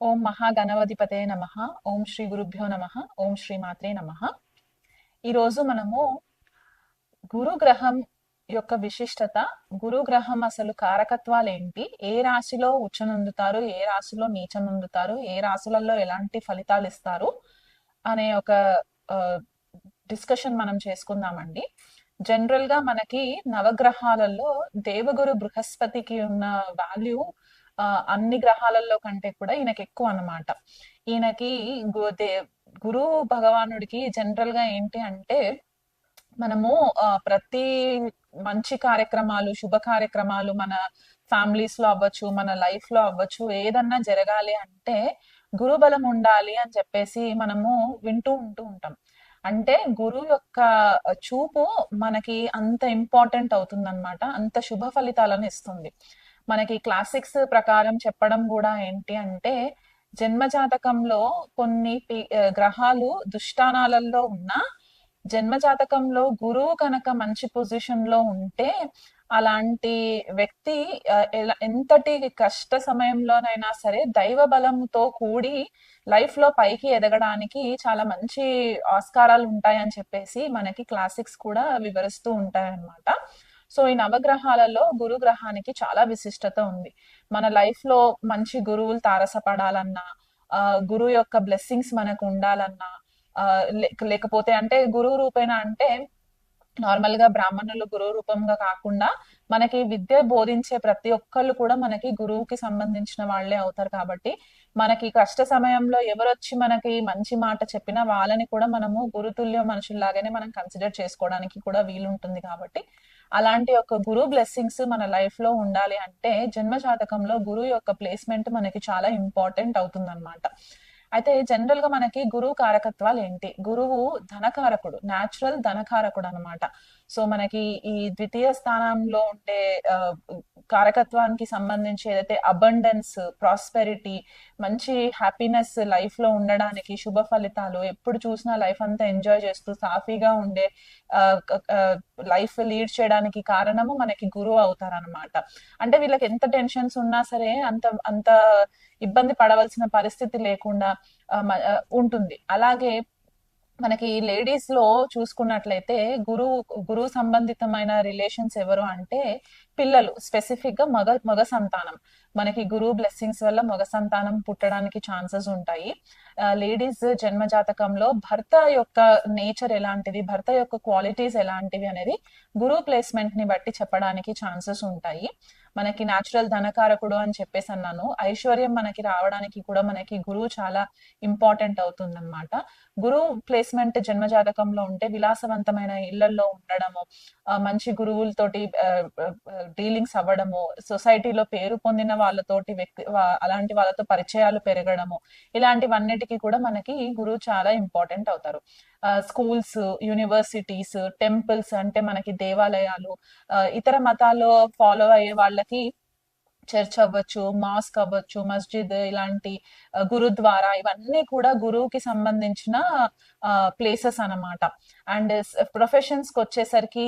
ఓం మహాగణపతిపతే నమః. ఓం శ్రీ గురుభ్యో నమః. ఓం శ్రీ మాత్రే నమః. ఈరోజు మనము గురుగ్రహం యొక్క విశిష్టత, గురుగ్రహం అసలు కారకత్వాలు ఏంటి, ఏ రాశిలో ఉచ్చనందుతారు, ఏ రాశిలో నీచనందుతారు, ఏ రాశులలో ఎలాంటి ఫలితాలు ఇస్తారు అనే ఒక డిస్కషన్ మనం చేసుకుందామండి. జనరల్ గా మనకి నవగ్రహాలలో దేవగురు బృహస్పతికి ఉన్న వాల్యూ అన్ని గ్రహాలలో కంటే కూడా ఈయనకి ఎక్కువ అన్నమాట. ఈయనకి గురు భగవానుడికి జనరల్ గా ఏంటి అంటే మనము ప్రతి మంచి కార్యక్రమాలు, శుభ కార్యక్రమాలు మన ఫ్యామిలీస్ లో అవ్వచ్చు, మన లైఫ్ లో అవ్వచ్చు, ఏదన్నా జరగాలి అంటే గురు బలం ఉండాలి అని చెప్పేసి మనము ఉంటూ ఉంటాం. అంటే గురువు యొక్క చూపు మనకి అంత ఇంపార్టెంట్ అవుతుంది అనమాట, అంత శుభ ఫలితాలను ఇస్తుంది. మనకి క్లాసిక్స్ ప్రకారం చెప్పడం కూడా ఏంటి అంటే జన్మ జాతకంలో కొన్ని గ్రహాలు దుష్టానాలలో ఉన్న జన్మ జాతకంలో గురువు కనుక మంచి పొజిషన్ లో ఉంటే అలాంటి వ్యక్తి ఎంతటి కష్ట సమయంలోనైనా సరే దైవ బలంతో కూడి లైఫ్ లో పైకి ఎదగడానికి చాలా మంచి ఆస్కారాలు ఉంటాయని చెప్పేసి మనకి క్లాసిక్స్ కూడా వివరిస్తూ ఉంటాయన్నమాట. సో ఈ నవగ్రహాలలో గురు గ్రహానికి చాలా విశిష్టత ఉంది. మన లైఫ్ లో మంచి గురువులు తారసపడాలన్నా, గురువు యొక్క బ్లెస్సింగ్స్ మనకు ఉండాలన్నా, లేకపోతే అంటే గురువు రూపేణ అంటే నార్మల్ గా బ్రాహ్మణులు గురువు రూపంగా కాకుండా మనకి విద్య బోధించే ప్రతి ఒక్కళ్ళు కూడా మనకి గురువుకి సంబంధించిన వాళ్ళే అవుతారు. కాబట్టి మనకి కష్ట సమయంలో ఎవరొచ్చి మనకి మంచి మాట చెప్పినా వాళ్ళని కూడా మనము గురుతుల్య మనుషుల్లాగానే మనం కన్సిడర్ చేసుకోవడానికి కూడా వీలుంటుంది. కాబట్టి అలాంటి ఒక గురువు బ్లెస్సింగ్స్ మన లైఫ్ లో ఉండాలి అంటే జన్మ జాతకంలో గురువు యొక్క ప్లేస్మెంట్ మనకి చాలా ఇంపార్టెంట్ అవుతుంది అనమాట. అయితే జనరల్ గా మనకి గురువు కారకత్వాలు ఏంటి? గురువు ధనకారకుడు, న్యాచురల్ ధనకారకుడు అనమాట. సో మనకి ఈ ద్వితీయ స్థానంలో ఉండే కారకత్వానికి సంబంధించి ఏదైతే అబండెన్స్, ప్రాస్పెరిటీ, మంచి హ్యాపీనెస్ లైఫ్ లో ఉండడానికి, శుభ ఫలితాలు, ఎప్పుడు చూసినా లైఫ్ అంతా ఎంజాయ్ చేస్తూ సాఫీగా ఉండే లైఫ్ లీడ్ చేయడానికి కారణము మనకి గురువు అవుతారనమాట. అంటే వీళ్ళకి ఎంత టెన్షన్స్ ఉన్నా సరే అంత అంత ఇబ్బంది పడవలసిన పరిస్థితి లేకుండా ఉంటుంది. అలాగే మనకి లేడీస్ లో చూసుకున్నట్లయితే గురువు సంబంధితమైన రిలేషన్స్ ఎవరు అంటే పిల్లలు, స్పెసిఫిక్ గా మగ సంతానం. మనకి గురువు బ్లెస్సింగ్స్ వల్ల మగ సంతానం పుట్టడానికి ఛాన్సెస్ ఉంటాయి. లేడీస్ జన్మ జాతకంలో భర్త యొక్క నేచర్ ఎలాంటిది, భర్త యొక్క క్వాలిటీస్ ఎలాంటివి అనేది గురువు ప్లేస్మెంట్ ని బట్టి చెప్పడానికి ఛాన్సెస్ ఉంటాయి. మనకి న్యాచురల్ ధనకారకుడు అని చెప్పేసి అన్నాను. ఐశ్వర్యం మనకి రావడానికి కూడా మనకి గురువు చాలా ఇంపార్టెంట్ అవుతుంది అనమాట. గురువు ప్లేస్మెంట్ జన్మ జాతకంలో ఉంటే విలాసవంతమైన ఇళ్లలో ఉండడము, మంచి గురువులతోటి డీలింగ్స్ అవ్వడము, సొసైటీలో పేరు పొందిన వాళ్ళతోటి అలాంటి వాళ్ళతో పరిచయాలు పెరగడము, ఇలాంటివన్నిటికీ కూడా మనకి గురువు చాలా ఇంపార్టెంట్ అవుతారు. స్కూల్స్, యూనివర్సిటీస్, టెంపుల్స్ అంటే మనకి దేవాలయాలు, ఇతర మతాల్లో ఫాలో అయ్యే వాళ్ళకి చర్చ్ అవ్వచ్చు, మాస్క్ అవ్వచ్చు, మస్జిద్, ఇలాంటి గురుద్వారా, ఇవన్నీ కూడా గురువుకి సంబంధించిన ప్లేసెస్ అన్నమాట. అండ్ ప్రొఫెషన్స్ కి వచ్చేసరికి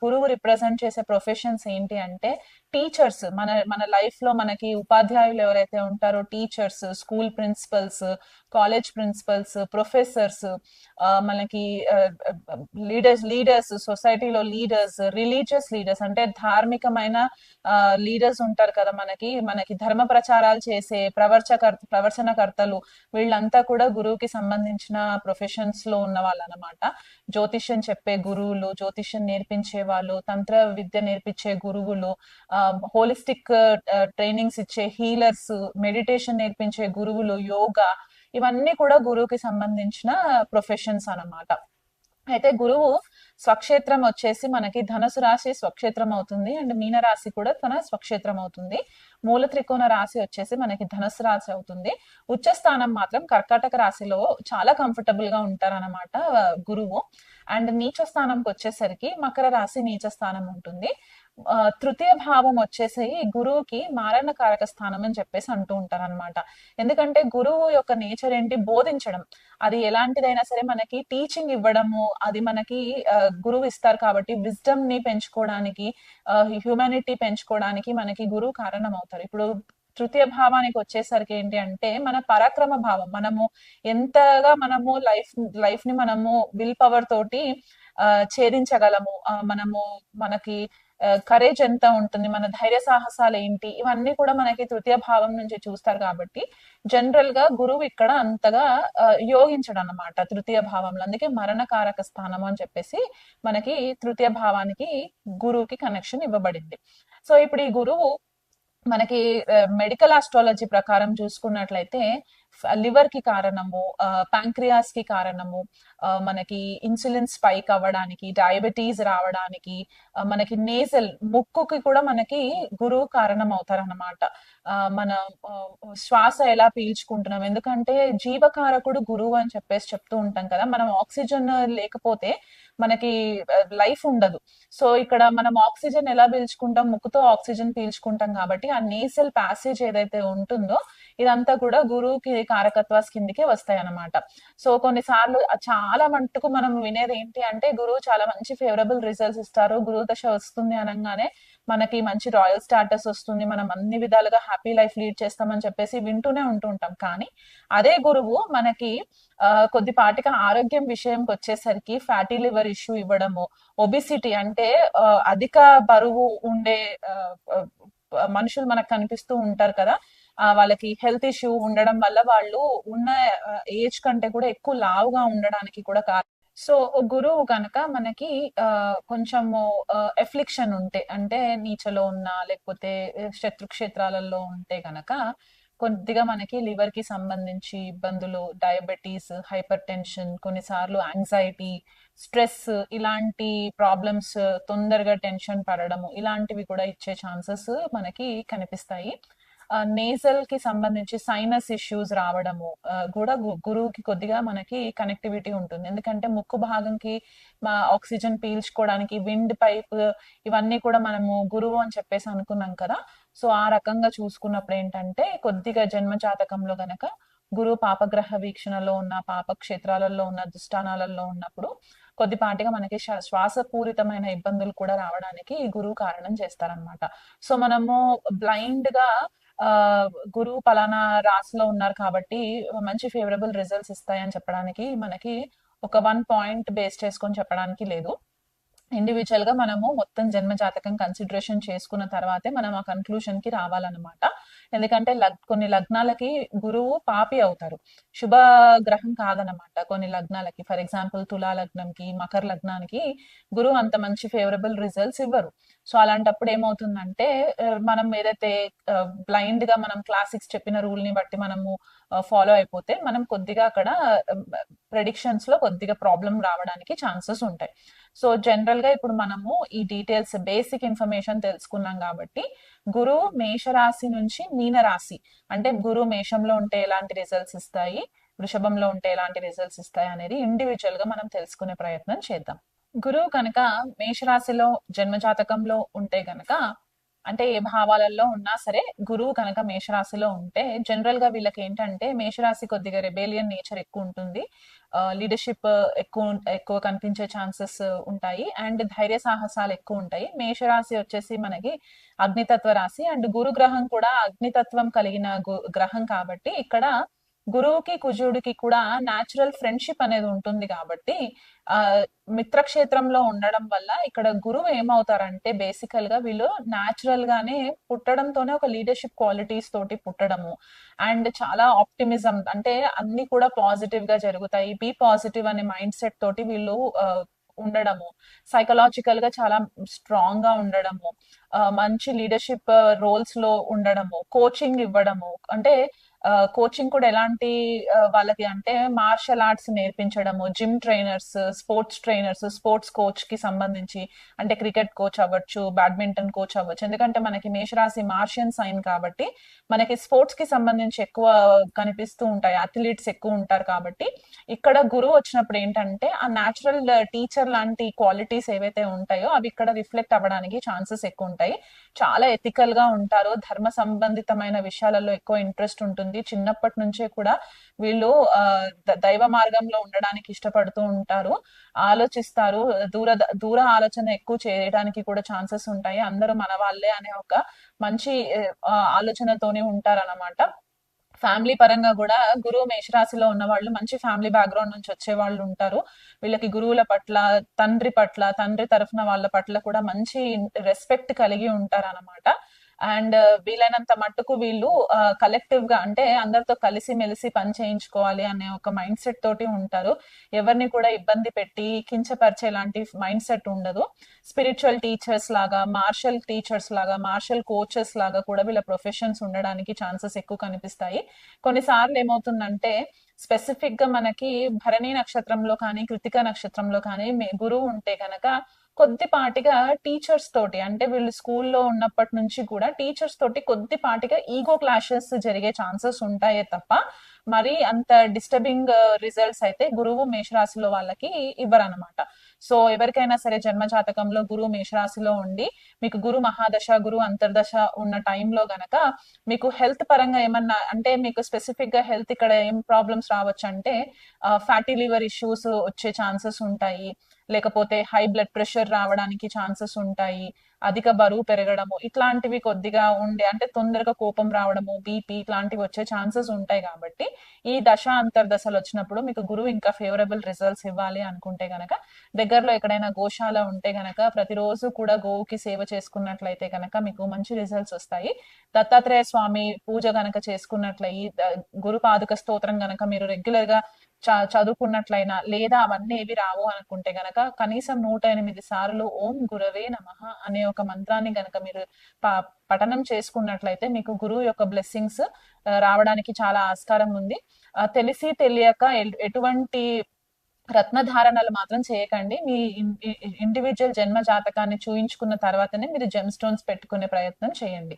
గురువు రిప్రజెంట్ చేసే ప్రొఫెషన్స్ ఏంటి అంటే టీచర్స్. మన మన లైఫ్ లో మనకి ఉపాధ్యాయులు ఎవరైతే ఉంటారో, teachers, school principles, college principles, professors, మనకి లీడర్స్, సొసైటీలో లీడర్స్, రిలీజియస్ లీడర్స్ అంటే ధార్మికమైన లీడర్స్ ఉంటారు కదా, మనకి ధర్మ ప్రచారాలు చేసే ప్రవచనకర్తలు, వీళ్ళంతా కూడా గురువుకి సంబంధించిన ప్రొఫెషన్స్ లో ఉన్న వాళ్ళు అనమాట. జ్యోతిష్యం చెప్పే గురువులు, జ్యోతిష్యం నేర్పించే వాళ్ళు, తంత్ర విద్య నేర్పించే గురువులు, హోలిస్టిక్ ట్రైనింగ్స్ ఇచ్చే హీలర్స్, మెడిటేషన్ నేర్పించే గురువులు, యోగా, ఇవన్నీ కూడా గురువుకి సంబంధించిన ప్రొఫెషన్స్ అన్నమాట. అయితే గురువు స్వక్షేత్రం వచ్చేసి మనకి ధనుసు రాశి స్వక్షేత్రం అవుతుంది, అండ్ మీన రాశి కూడా తన స్వక్షేత్రం అవుతుంది. మూల త్రికోణ రాశి వచ్చేసి మనకి ధనుసు రాశి అవుతుంది. ఉచ్చ స్థానం మాత్రం కర్కాటక రాశిలో చాలా కంఫర్టబుల్ గా ఉంటారన్నమాట గురువు. అండ్ నీచ స్థానంకి వచ్చేసరికి మకర రాశి నీచ స్థానం ఉంటుంది. తృతీయ భావం వచ్చేసి గురువుకి మారణ కారక స్థానం అని చెప్పేసి అంటూ ఉంటారు అనమాట. ఎందుకంటే గురువు యొక్క నేచర్ ఏంటి? బోధించడం. అది ఎలాంటిదైనా సరే మనకి టీచింగ్ ఇవ్వడము, అది మనకి గురువు ఇస్తారు కాబట్టి విజ్డమ్ ని పెంచుకోవడానికి, హ్యూమానిటీ పెంచుకోవడానికి మనకి గురువు కారణం అవుతారు. ఇప్పుడు తృతీయ భావానికి వచ్చేసరికి ఏంటి అంటే మన పరాక్రమ భావం. ఎంతగా లైఫ్ ని మనము విల్ పవర్ తోటి ఛేదించగలము. మనకి కరేజ్ ఎంత ఉంటుంది, మన ధైర్య సాహసాలు ఏంటి, ఇవన్నీ కూడా మనకి తృతీయ భావం నుంచి చూస్తారు. కాబట్టి జనరల్ గా గురువు ఇక్కడ అంతగా యోగించడు అన్నమాట తృతీయ భావంలో. అందుకే మరణకారక స్థానం అని చెప్పేసి మనకి తృతీయ భావానికి గురువుకి కనెక్షన్ ఇవ్వబడింది. సో ఇప్పుడు ఈ గురువు మనకి మెడికల్ ఆస్ట్రాలజీ ప్రకారం చూసుకున్నట్లయితే లివర్ కి కారణము, ప్యాంక్రియాస్ కి కారణము, మనకి ఇన్సులిన్ స్పైక్ అవ్వడానికి, డయాబెటీస్ రావడానికి, మనకి నేజల్ ముక్కుకి కూడా మనకి గురువు కారణం అవుతారన్నమాట. మన శ్వాస ఎలా పీల్చుకుంటున్నాం, ఎందుకంటే జీవకారకుడు గురువు అని చెప్పేసి చెప్తూ ఉంటాం కదా. మనం ఆక్సిజన్ లేకపోతే మనకి లైఫ్ ఉండదు. సో ఇక్కడ మనం ఆక్సిజన్ ఎలా పీల్చుకుంటాం, ముక్కుతో ఆక్సిజన్ పీల్చుకుంటాం. కాబట్టి ఆ నేసల్ ప్యాసేజ్ ఏదైతే ఉంటుందో ఇదంతా కూడా గురువుకి కారకత్వాస్ కిందికే వస్తాయి అన్నమాట. సో కొన్నిసార్లు చాలా మట్టుకు మనం వినేది ఏంటి అంటే గురువు చాలా మంచి ఫేవరబుల్ రిజల్ట్స్ ఇస్తారు, గురువు దశ వస్తుంది అనగానే మనకి మంచి రాయల్ స్టాటస్ వస్తుంది, మనం అన్ని విధాలుగా హ్యాపీ లైఫ్ లీడ్ చేస్తామని చెప్పేసి వింటూనే ఉంటుంటాం. కానీ అదే గురువు మనకి కొద్దిపాటిగా ఆరోగ్యం విషయంకి వచ్చేసరికి ఫ్యాటీ లివర్ ఇష్యూ ఇవ్వడము, ఒబిసిటీ అంటే అధిక బరువు ఉండే మనుషులు మనకు కనిపిస్తూ ఉంటారు కదా. వాళ్ళకి హెల్త్ ఇష్యూ ఉండడం వల్ల వాళ్ళు ఉన్న ఏజ్ కంటే కూడా ఎక్కువ లావుగా ఉండడానికి కూడా కారణం. సో గురువు కనుక మనకి కొంచెము ఎఫ్లిక్షన్ ఉంటే, అంటే నీచలో ఉన్న లేకపోతే శత్రుక్షేత్రాలలో ఉంటే గనక కొద్దిగా మనకి లివర్ కి సంబంధించి ఇబ్బందులు, డయాబెటీస్, హైపర్ టెన్షన్, కొన్నిసార్లు యాంగ్జైటీ, స్ట్రెస్, ఇలాంటి ప్రాబ్లమ్స్, తొందరగా టెన్షన్ పడడము, ఇలాంటివి కూడా ఇచ్చే ఛాన్సెస్ మనకి కనిపిస్తాయి. నేజల్ కి సంబంధించి సైనస్ ఇష్యూస్ రావడము కూడా గురువుకి కొద్దిగా మనకి కనెక్టివిటీ ఉంటుంది. ఎందుకంటే ముక్కు భాగంకి ఆక్సిజన్ పీల్చుకోవడానికి విండ్ పైప్, ఇవన్నీ కూడా మనము గురువు అని చెప్పేసి అనుకున్నాం కదా. సో ఆ రకంగా చూసుకున్నప్పుడు ఏంటంటే కొద్దిగా జన్మ జాతకంలో గనక గురువు పాపగ్రహ వీక్షణలో ఉన్న, పాప క్షేత్రాలలో ఉన్న, దుస్థానాలలో ఉన్నప్పుడు కొద్దిపాటిగా మనకి శ్వాసపూరితమైన ఇబ్బందులు కూడా రావడానికి గురువు కారణం చేస్తారనమాట. సో మనము బ్లైండ్ గా గురువు పలానా రాశిలో ఉన్నారు కాబట్టి మంచి ఫేవరబుల్ రిజల్ట్స్ ఇస్తాయని చెప్పడానికి మనకి ఒక 1 పాయింట్ బేస్ చేసుకొని చెప్పడానికి లేదు. ఇండివిజువల్ గా మనము మొత్తం జన్మ జాతకం కన్సిడరేషన్ చేసుకున్న తర్వాతే మనం ఆ కన్క్లూషన్ కి రావాలన్నమాట. ఎందుకంటే కొన్ని లగ్నాలకి గురువు పాపి అవుతారు, శుభ గ్రహం కాదనమాట. కొన్ని లగ్నాలకి, ఫర్ ఎగ్జాంపుల్ తులా లగ్నంకి, మకర లగ్నానికి గురువు అంత మంచి ఫేవరబుల్ రిజల్ట్స్ ఇవ్వరు. సో అలాంటప్పుడు ఏమవుతుందంటే మనం ఏదైతే బ్లైండ్ గా మనం క్లాసిక్స్ చెప్పిన రూల్ ని బట్టి మనము ఫాలో అయిపోతే మనం కొద్దిగా అక్కడ ప్రెడిక్షన్స్ లో కొద్దిగా ప్రాబ్లం రావడానికి ఛాన్సెస్ ఉంటాయి. సో జనరల్ గా ఇప్పుడు మనము ఈ డీటెయిల్స్, బేసిక్ ఇన్ఫర్మేషన్ తెలుసుకున్నాం. కాబట్టి గురువు మేషరాశి నుంచి మీనరాశి, అంటే గురువు మేషంలో ఉంటే ఎలాంటి రిజల్ట్స్ ఇస్తాయి, వృషభంలో ఉంటే ఎలాంటి రిజల్ట్స్ ఇస్తాయి అనేది ఇండివిజువల్ గా మనం తెలుసుకునే ప్రయత్నం చేద్దాం. గురువు కనుక మేషరాశిలో జన్మజాతకంలో ఉంటే గనక, అంటే ఏ భావాలలో ఉన్నా సరే గురువు కనుక మేషరాశిలో ఉంటే జనరల్ గా వీళ్ళకి ఏంటంటే మేషరాశి కొద్దిగా రెబేలియన్ నేచర్ ఎక్కువ ఉంటుంది, లీడర్షిప్ ఎక్కువ కనిపించే ఛాన్సెస్ ఉంటాయి, అండ్ ధైర్య సాహసాలు ఎక్కువ ఉంటాయి. మేషరాశి వచ్చేసి మనకి అగ్నితత్వ రాశి, అండ్ గురు గ్రహం కూడా అగ్నితత్వం కలిగిన గ్రహం. కాబట్టి ఇక్కడ గురువుకి కుజుడికి కూడా న్యాచురల్ ఫ్రెండ్షిప్ అనేది ఉంటుంది. కాబట్టి ఆ మిత్రక్షేత్రంలో ఉండడం వల్ల ఇక్కడ గురువు ఏమవుతారంటే బేసికల్ గా వీళ్ళు న్యాచురల్ గానే పుట్టడంతోనే ఒక లీడర్షిప్ క్వాలిటీస్ తోటి పుట్టడము, అండ్ చాలా ఆప్టిమిజం, అంటే అన్ని కూడా పాజిటివ్ గా జరుగుతాయి, బీ పాజిటివ్ అనే మైండ్ సెట్ తోటి వీళ్ళు ఉండడము, సైకలాజికల్ గా చాలా స్ట్రాంగ్ గా ఉండడము, మంచి లీడర్షిప్ రోల్స్ లో ఉండడము, కోచింగ్ ఇవ్వడము. అంటే కోచింగ్ కూడా ఎలాంటి వాళ్ళకి అంటే మార్షల్ ఆర్ట్స్ నేర్పించడము, gym trainers, sports trainers, sports coach కి సంబంధించి, అంటే క్రికెట్ కోచ్ అవ్వచ్చు, బ్యాడ్మింటన్ కోచ్ అవ్వచ్చు. ఎందుకంటే మనకి మేషరాశి మార్షియన్ సైన్ కాబట్టి మనకి స్పోర్ట్స్ కి సంబంధించి ఎక్కువ కనిపిస్తూ ఉంటాయి, అథ్లీట్స్ ఎక్కువ ఉంటారు. కాబట్టి ఇక్కడ గురువు వచ్చినప్పుడు ఏంటంటే ఆ న్యాచురల్ టీచర్ లాంటి క్వాలిటీస్ ఏవైతే ఉంటాయో అవి ఇక్కడ రిఫ్లెక్ట్ అవ్వడానికి ఛాన్సెస్ ఎక్కువ ఉంటాయి. చాలా ఎథికల్ గా ఉంటారు, ధర్మ సంబంధితమైన విషయాలలో ఎక్కువ ఇంట్రెస్ట్ ఉంటుంది, ఉంటుంది. చిన్నప్పటి నుంచే కూడా వీళ్ళు దైవ మార్గంలో ఉండడానికి ఇష్టపడుతూ ఉంటారు, ఆలోచిస్తారు. దూర దూర ఆలోచన ఎక్కువ చేయడానికి కూడా ఛాన్సెస్ ఉంటాయి. అందరూ మన వాళ్ళే అనే ఒక మంచి ఆలోచనతోనే ఉంటారన్నమాట. ఫ్యామిలీ పరంగా కూడా గురువు మేషరాశిలో ఉన్న వాళ్ళు మంచి ఫ్యామిలీ బ్యాక్గ్రౌండ్ నుంచి వచ్చే వాళ్ళు ఉంటారు. వీళ్ళకి గురువుల పట్ల, తండ్రి తరఫున వాళ్ళ పట్ల కూడా మంచి రెస్పెక్ట్ కలిగి ఉంటారన్నమాట. అండ్ వీలైనంత మట్టుకు వీళ్ళు కలెక్టివ్ గా, అంటే అందరితో కలిసి మెలిసి పని చేయించుకోవాలి అనే ఒక మైండ్ సెట్ తోటి ఉంటారు. ఎవరిని కూడా ఇబ్బంది పెట్టి కించపరిచే లాంటి మైండ్ సెట్ ఉండదు. స్పిరిచువల్ టీచర్స్ లాగా, మార్షల్ కోచెస్ లాగా కూడా వీళ్ళ ప్రొఫెషన్స్ ఉండడానికి ఛాన్సెస్ ఎక్కువ కనిపిస్తాయి. కొన్నిసార్లు ఏమవుతుందంటే స్పెసిఫిక్ గా మనకి భరణి నక్షత్రంలో కానీ, కృతిక నక్షత్రంలో కానీ గురువు ఉంటే కనుక కొద్దిపాటిగా టీచర్స్ తోటి, అంటే వీళ్ళు స్కూల్లో ఉన్నప్పటి నుంచి కూడా టీచర్స్ తోటి కొద్దిపాటిగా ఈగో క్లాషెస్ జరిగే ఛాన్సెస్ ఉంటాయే తప్ప మరి అంత డిస్టర్బింగ్ రిజల్ట్స్ అయితే గురువు మేషరాశిలో వాళ్ళకి ఇవ్వరనమాట. సో ఎవరికైనా సరే జన్మ జాతకంలో గురువు మేషరాశిలో ఉండి మీకు గురు మహాదశ, గురు అంతర్దశ ఉన్న టైంలో గనక మీకు హెల్త్ పరంగా ఏమన్నా, అంటే మీకు స్పెసిఫిక్ గా హెల్త్ ఇక్కడ ఏం ప్రాబ్లమ్స్ రావచ్చు అంటే ఫ్యాటీ లివర్ ఇష్యూస్ వచ్చే ఛాన్సెస్ ఉంటాయి, లేకపోతే హై బ్లడ్ ప్రెషర్ రావడానికి ఛాన్సెస్ ఉంటాయి, అధిక బరువు పెరగడము, ఇట్లాంటివి కొద్దిగా ఉండే, అంటే తొందరగా కోపం రావడము, బీపీ ఇట్లాంటివి వచ్చే ఛాన్సెస్ ఉంటాయి. కాబట్టి ఈ దశ అంతర్దశలు వచ్చినప్పుడు మీకు గురువు ఇంకా ఫేవరబుల్ రిజల్ట్స్ ఇవ్వాలి అనుకుంటే గనక దగ్గరలో ఎక్కడైనా గోశాల ఉంటే గనక ప్రతిరోజు కూడా గోవుకి సేవ చేసుకున్నట్లయితే గనక మీకు మంచి రిజల్ట్స్ వస్తాయి. దత్తాత్రేయ స్వామి పూజ గనక చేసుకున్నట్లయి, గురు పాదుక స్తోత్రం గనక మీరు రెగ్యులర్ గా చదువుకున్నట్లయినా, లేదా అవన్నీ ఏవి రావు అనుకుంటే గనక కనీసం 108 సార్లు ఓం గురవే నమః అనే ఒక మంత్రాన్ని గనక మీరు పఠనం చేసుకున్నట్లయితే మీకు గురువు యొక్క బ్లెస్సింగ్స్ రావడానికి చాలా ఆస్కారం ఉంది. తెలిసి తెలియక ఎటువంటి రత్నధారణలు మాత్రం చేయకండి. మీ ఇండివిజువల్ జన్మ జాతకాన్ని చూయించుకున్న తర్వాతనే మీరు జెమ్ స్టోన్స్ పెట్టుకునే ప్రయత్నం చేయండి.